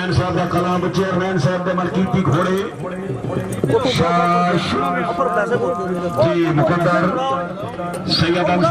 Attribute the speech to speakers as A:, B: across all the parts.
A: Chairman साहब मलकीती घोड़े जी मुकद्दर सैयद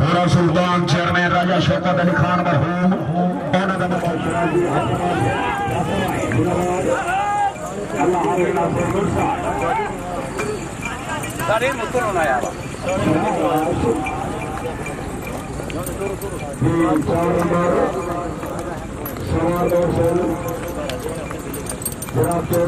A: घोड़ा सुल्तान चेयरमैन राजा शौकत अली खान मरहूम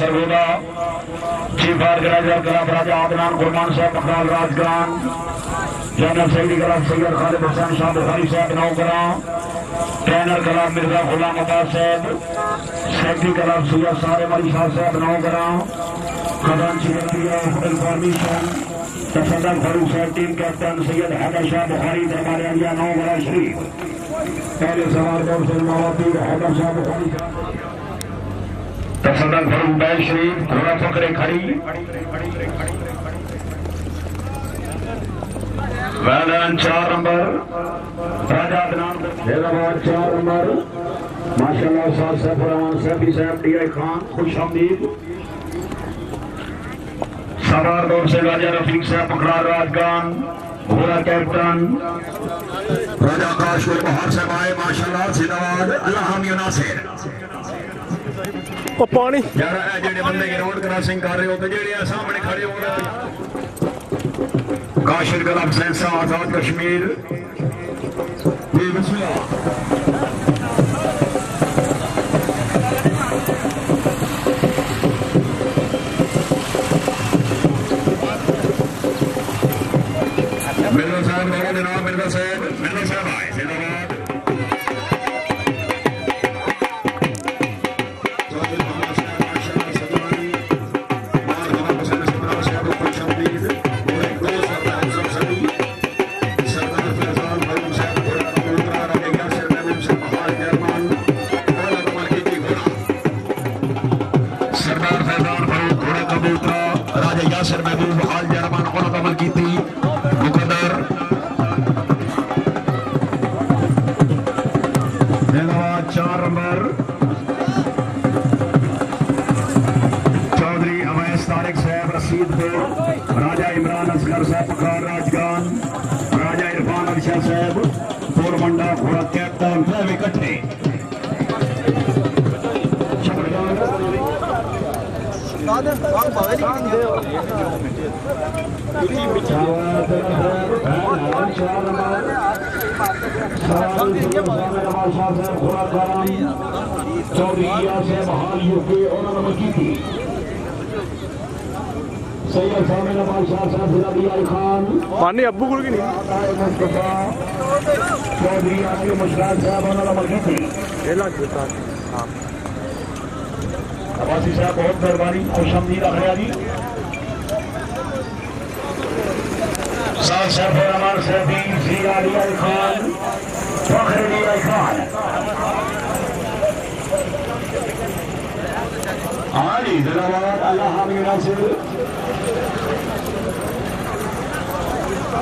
A: सरगोदा चीफ ऑर्गेनाइजर गरोप राजा आदनान गुरमान साहब बखराल राजगान जनरल सेक्रेटरी गरोप सैयद खालिद हुसैन शाह बुखारी साहब नौगरा ट्रेनर गरोप मिर्जा गुलाम अब्बास साहब सेक्रेटरी गरोप सैयद सारे मरी शाह साहब नौगरा खजांची इंफॉर्मेशन तफदल फारूक साहब टीम कैप्टन सैयद हैदर शाह बुखारी दरबार अलिया नौगरा शरीफ पहले सवार दौर से नवाबी हैदर शाह बुखारी तफदल फारूक बैल शरीफ घोड़ा पकड़े खड़ी वैलन 4 नंबर राजा अदनान हैदराबाद 4 नंबर माशाल्लाह साहब सैफुर सैफी साहब डी.आई. खान खुश आमदीद सवार दौर से राजा रफीक साहब बखराल राजगान घोड़ा कैप्टन राजा काश बहार साहब आए माशाल्लाह जिंदाबाद अल्लाह हामी नासिर
B: ओ पानी
A: यार ए जेडे बंदे की रोड क्रॉसिंग कर रहे हो तो जेडे सामने खड़े हो काशिर गलब सेंसा आजाद कश्मीर जी बिस्मिल्लाह मिर्जा साहब मेरे जनाब मिर्जा साहब आए जिंदाबाद राजा इमरान असगर साहब बखराल राजगान राजा इरफान अरशा साहब पोरबंडा घोड़ा कैप्टन सब इकट्ठे
B: पानी अब्बू गुड़ की नहीं
A: चौधरी आपके मुश्किल अब्बासी साहब बहुत मेहरबानी खुशआमदीद आखिरी रहमान सैफी डी.आई. खान फखर डी.आई. खान हाँ जी जिंदाबाद अल्लाह हामी नासिर